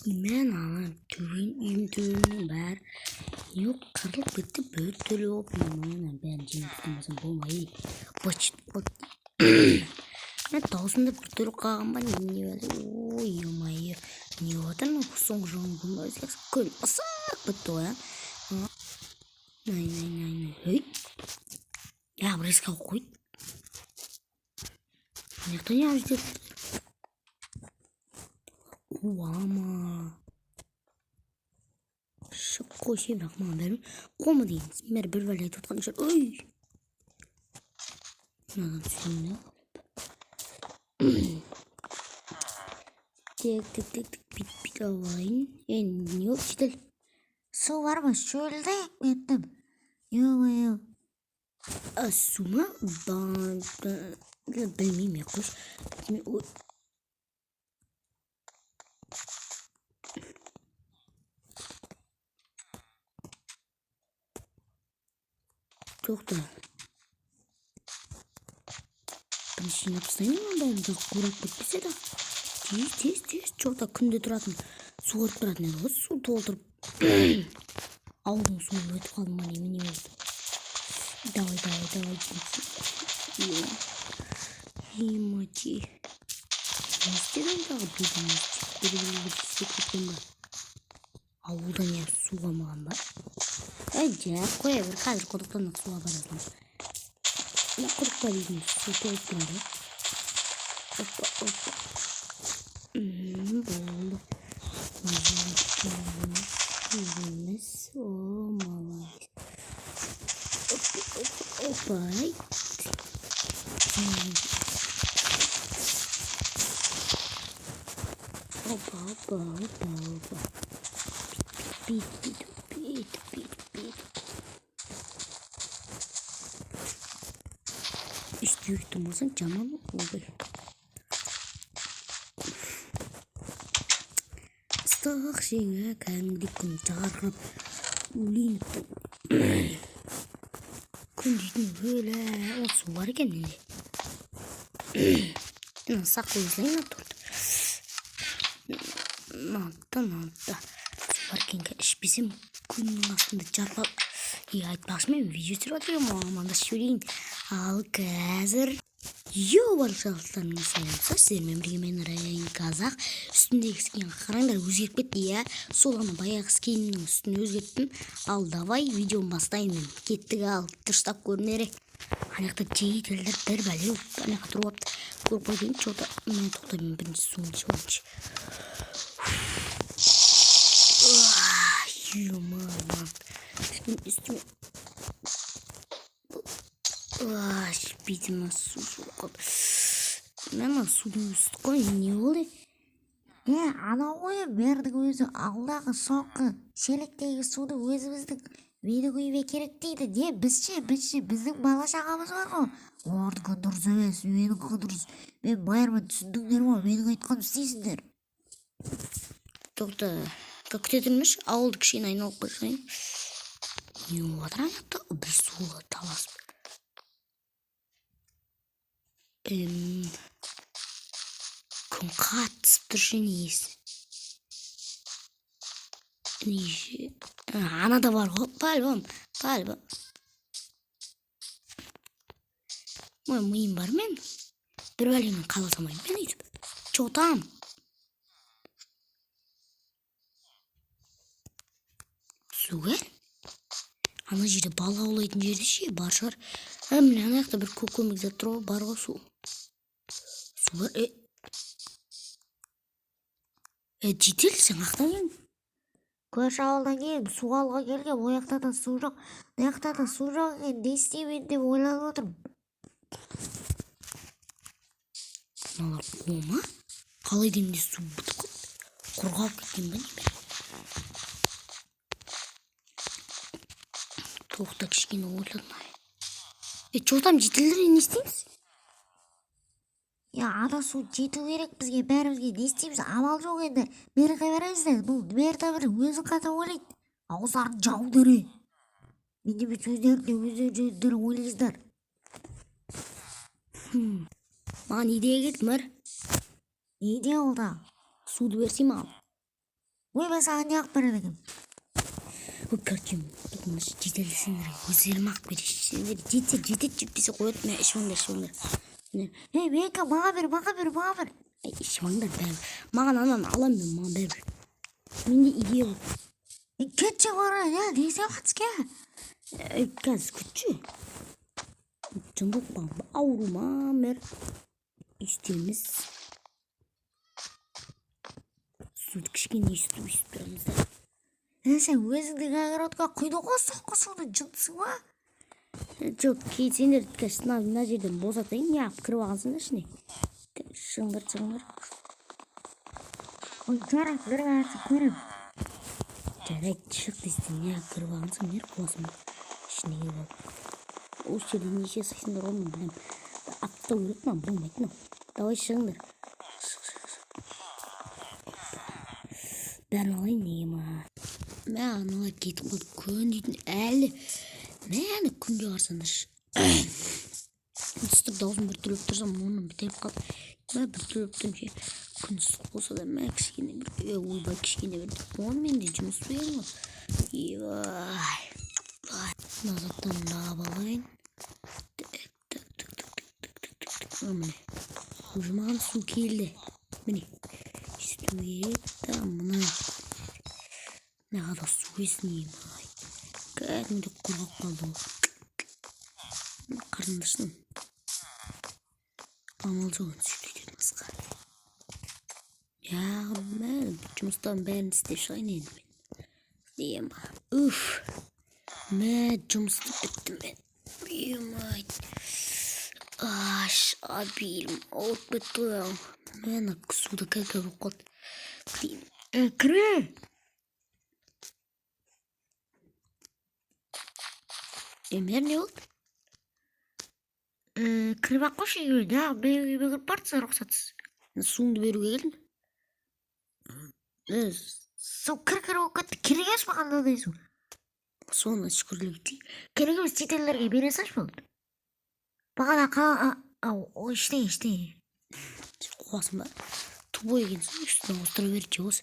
Мен ана үйüm түбінің бәрі не қырылып кетті, бір төле болып маманың бәрін жеңіп тұтамасам болмай. Мен таусында бір төле қалған ба не болды? Ой, емайы. Не отыр? Соңғы жоғын болмай көл ұсақ бітті ғой. Ой. Я бір еске қойды. Никто не ждет. Уама. Шыққой шей бірақ маған бәрі қолмы дейміз. Мәрі бір бәлі айтып отқан шығар. Ой! Мынадан түсінді. Тек, бит алайын. Не ол шетел? Су бар ма? Шөлде кеттім. Йо. Су ма? Білмеймін я қойш. Тоқта. Бірінші напсайын ма бәрімді қорап кетпесе да. Тез. Жоқта күнде тұратын. Су көріп тұратын еді ғой. Су толтырып. Ауылдың суы өтіп қалды ма немене болды. Давай. Емати. Не істедің дағы бұйдың? Ауылда не суға маған ба? Жақ қоя бір қазір құдықтан суға барасың. Құдықта дейдің су толып тұрады. Опа. Болды. Емес. О, малайыз. Опа. Бит. Üstü tutmasın camam oldu. Стах şeyine kendlik kun çağırıp ulin. Күндейтін böyle o su var eкен енді. Сақ өзлейін тұрды. Нанта. Су бар екенге ішпесем күннің астында жарпап. Айтпақшы мен видео түсіріп отырмын, амандасып жіберейін. Ал қазір баршалықтарыңыз сәлем. Сіздермен бірге мен Райан Қазақ. Үстімдегі скин қараңдар өзгеріп кетті, иә. Сол ғана баяғы скиннің үстін өзгерттім. Ал давай видеоны бастайын. Кеттік ал дұрыстап көрінері. Анақта жейтелдер бір бәле анақта тұрып апты. Көріп қойдың жоқта мен тоқтаймын бірінші суын ішіп үстіме бетіме су жоқып. Мен судың үсті қой, не болды? Ана ғой бердің өзі алдағы соңғы шелектегі суды өзіміздің мені құйбе керек дейді. Не бізше біздің бала шағамыз бар ғой. Ордың дұрыс емес, менің дұрыс. Мен байырмын, түсіндіңдер ма? Менің айтқанымды істейсіңдер. Тоқта, күтетіңміш, ауылды кішкене айналып қойсайын. Не отыр анақта бір суға таласып. Күн қатысып тұр жіне есі. Анада бар ғой, пальбам. Мойым бар мен. Бір бәлемен қаласамайым мен өйтіп. Чотам. Суға? Ана жерде бала аулайтын жерде ше бар шығар. Міне анаяқта бір көмек зат тұр ғой, бар ғой су. Су бар. Жетел сен ақтан ең. Көрші ауылдан кейін су алуға келген, ояқта да су жоқ. Ояқта да су жоқ екен, не істеймін деп ойланып отырмын. Мыналар қома? Қалай демде су бітіп қалды? Құрғап кеткен бе не? Тоқта кішкене ойладым. Чотам жетілдер не істейміз? Ана су жету керек бізге, бәрімізге. Не істейміз? Амал жоқ енді. Бері қайбарайсыздар. Бұл берді бір өзі қата ойлайды. Ауыздарын жаудыры. Менде бір сөздерді өздері ойлайсыздар. Маған идея келді мөр. Не идея ол да? Суды берсем ал. ой мен саған не қылып береді екенмін? Короче, жетелесіңдер, өздерім ақ береші. Сендер жетеді жетпесе қояды, мен ішмаңдар. Менікі маған бер. Ішмаңдар бәрі. Маған анан алам мен, маған бәрі. Менде идея бар. Кетші бара, не істеп жатсың? Қазір күтші. Жындық ба, ауру ма, мэр. Істеміз. Суды кішкене істу береміз. Сен өзіңді огородқа құйды ғой, соққы суды жынсың ба? Жоқ, сендер мына жерден босатайын, не алып кіріп алғансыңдар ішіне. Шығыңдар. Ой, көрем. Жарайды, шық дейсің, не алып кіріп алғансың, не қуасың ба? Ішіне келіп алып. Осы жерде неше сақсыңдар оны білем. Атта көрек ма, болмайтын. Давай шығыңдар. Бәрін алайын неге ма? Мен аналар кетіп қойды, күн дейтін әлі. Мәні күнде қарсаңдаршы. Үстіп даузын бір түліп тұрсам, оны бітеліп қалды. Мен бір түліп тұрым ше. Күн сұқ болса да, мен кішкене бір ойбай кішкене бір. Оны мен де жұмыс берем ғой. Назаттан лабалайын. Міне. Уже маған су келді. Міне. Істу керек. Да, мұна. Нағада су есінейім. Кәдімді құрғап қалды ол. Қарындашын. Амал жоғын сөйлейтін басқа. Мен жұмыстан бәрін істеп шығайын енді мен. Дейім ба. Мен жұмысты біттім мен. Үймайд. Абилім. От бітті. Мен суда кәкә болып қалды. Кірме! Емер не болды? Кіріп ақ қойшы үйге, да, мен үйге кіріп бардысы рұқсатсыз. Суыңды беруге келдің? Су кір болып кетті, керек емес маған мынандай су. Соны шүкірлік дей. Керек емес шетелдерге бере салшы болды. Бағана іште. Қуасың ба? Тубой екенсің, үстіне остыра берді осы.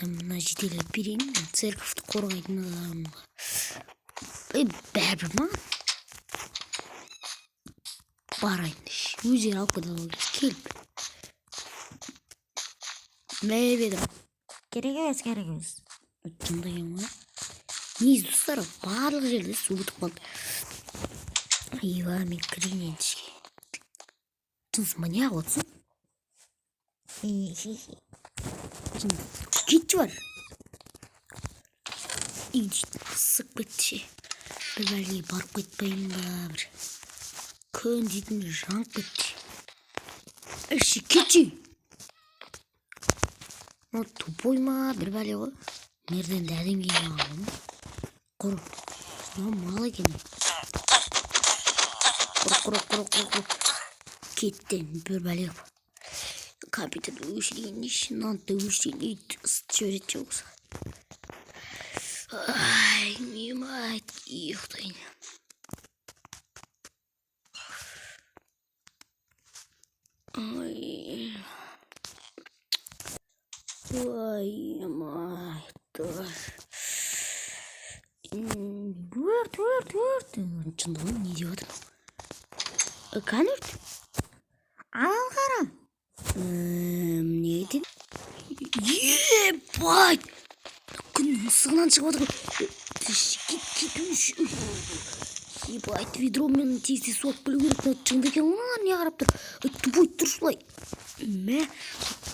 Мына жетелеп берейін, церковьті қорғайтын адамға. Бәрбір ма? Барайын. Өздері алып қойды олар. Келіп. Мәй бедім. Керек емес. Жындайын ма? Нез достар, барлық жерде су бұтып қалды. Мен кірейін ішке. Жынсыма не ағытсың? Кетші бар. Қысық бітші. Бір бәлге барып кетпейін ба бір. Күн дейтін жанып кетші. Кетші. Тупой ма бір бәле ғой. Мерден дәдем кейін алғым. Құр. Мал екен. Құр. Кеттен бір бәле ғой. Компьютерді өшірейін еші, нантты өшірейін үйді ысыт жөрет жоғыз. Немайт, ұйықтайын. Немайт. Өрт. Шындығын не деп жатыр? Қан өрт? Ал қара. Не едің? Ебать! Күн мысығынан шығып отыр. Кетуіш. Ебать, ведромен тезде суап білу керек. Шынды екен оңалар не қарап тұр? Тубой тұр солай.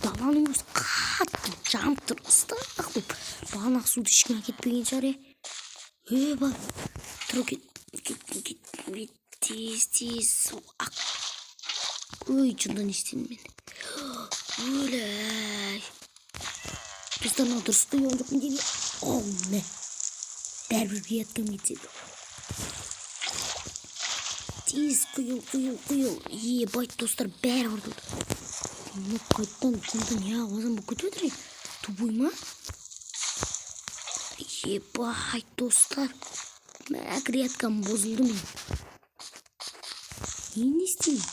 Баланың өзі қатты жанып тұр. Ыстақ болып. Бағанақ суды ешкім әкетпеген шығар. Бар. Тұр кет. Тез. Ой, жындан естен мен. Өләй. Достарына дұрысты ең жоқын деме. Мә. Бәрбір бейаткам кетседі. Тез құйыл. Байт достар бәрі ұрдылды. Қайттан жындан ағазан бұл көті өтірі. Тубой ма? Байт достар. Мәк рияткам бозылды мен. Не істейді?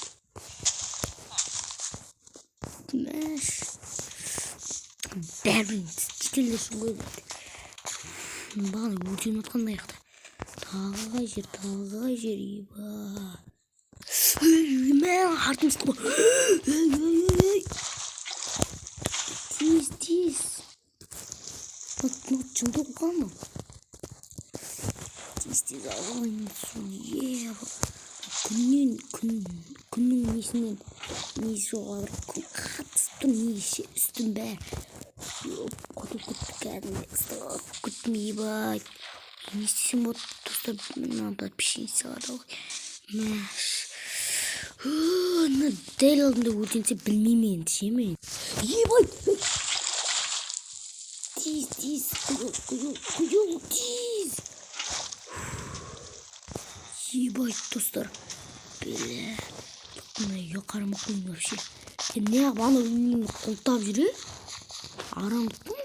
Мәш. Бәрбір жетелдер шулай бағана өртеніп отқандай аяқта. Тағы қай жер иба. Мен артым sıkma. Тез. Bak çıldı kalma. Tez alayım suya. Күннің несі жоғары қатысты несі үстін бәрі күтмей бай. Не істесем вот достар надо пішен салады ғой. Дәл алдында өртенсе білмеймін ше. Ебай! Тез, құйыл, тез! Ебай, достар. Бля, я қарамақ қойын вообще. Не бана үйін қолтап жүре? Арамдық мı?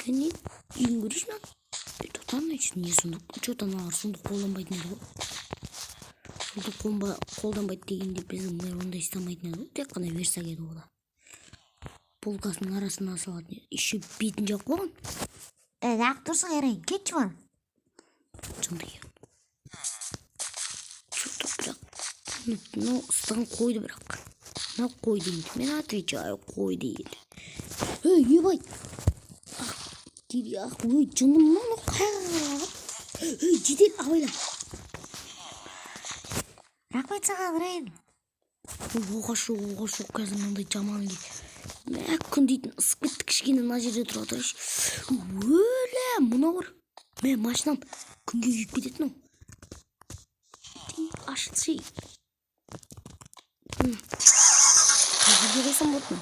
Кәне, үйін көреш мен? Тұтан үшін не сұндық? Чотан алар сұндық қолданбайтын еді ғой. Сұндық қолданбайды дегенде біздің мэр онда істамайтын еді ғой. Тек қана версак еді ода. Полкасының арасына салатын. Еще бетін жақ болған. Ақ тұрсың әрейін, кетші бар. Сонда екен. Что-то бірақ. Стан қойды бірақ. Мына қой дейді. Мен отвечаю, қой дейді. Ебай! Ой, жындым мұны қайғырға. Жедел, абайла. Рахмет саған, Райын. Оғашу, қазір мынандай жаман кей. Мәк күн дейтін ысып кетті кішкене мына жерде тұра тұрайшы. Өлі, мұна бар. Мен машинам күнге күйіп кететін ау. Ашытшы. Қазір бересің бұтын.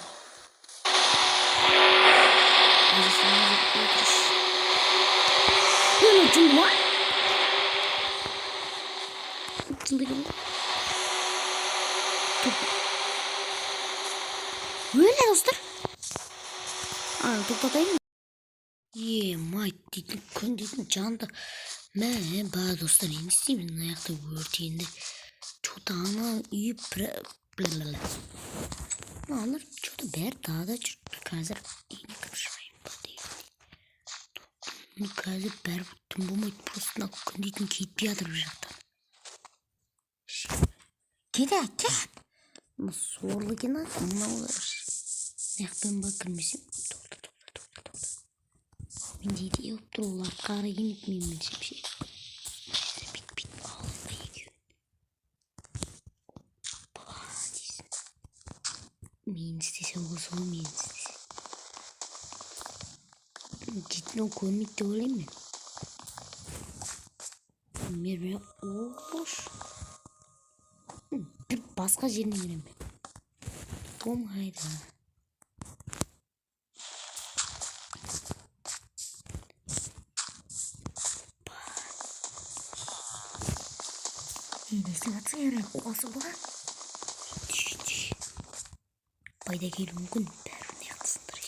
Өлі, жүнді ма? Жүнді кем. Өлі, достар. Тоқтатайын. Майт дейтін күн дейтін жанды. Мен ба достар енді істеймін аяқты өртенді. Чота ана үйіп Алар чота бәрі тағда жүрді. Қазір үйіне кіріп шығайын ба дейін. Қазір бәрі түн болмайды. Просто күн дейтін кетпей атыр бір жақтан. Кет. Сорлы кен атыр. Мұна олар. Аяқпен ба кірмесем. Мен дейді еуіп тұр олар қары емет мен шепше. Бит алып екеуін. Ба дейсін. Мен істесе осы ғой мен істесе. Дейтін ол көрмейді деп ойлаймын мен. Мен бірақ оғыш. Бір басқа жеріне берем мен. Том қайда. Енесі қатсы әрі қоғасы бұға. Пайда келу мүмкін бәрін яқтысындар.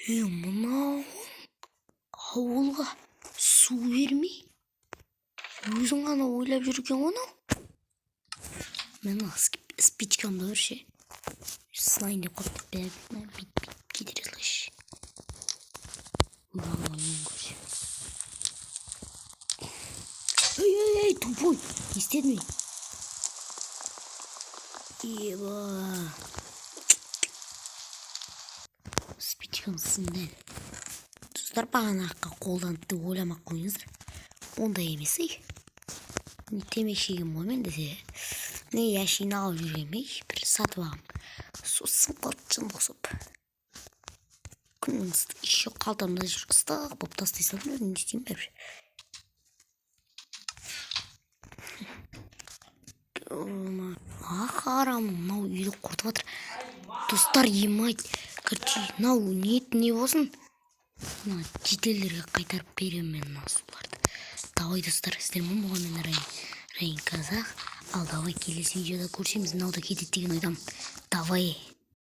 Мынау ауылға су бермей өзің ғана ойлап жүрген оны. Мен спичкамды көрші. Слайын деп қойып бит кетер еліш. Ұлғанға мен көрші. Эй, тупой! Естедің ме? Еба. Спичкам сынды. Достар бағанаққа қолданып деп ойламақ қойыңыздар. Ондай емес ей. Темек шегім оймен десе. Не яшин алып жүргенмей бір сатып алам. Сосын қылтшындық соп. Күннің ыстық еще қалтамда жүр ыстық болып тастай салдым. Не істеймін бәрі. Қарам, мынау үйді құртып жатыр. Достар емайт. Короче, мынау не болсын. Мына жетелерге қайтарып беремін мен мына суларды. Давай достар, сіздермен болған мен Райын Казах. Ал давай келесі видеода көрсеміз, мынау да кетеді деген ойдамын. Давай.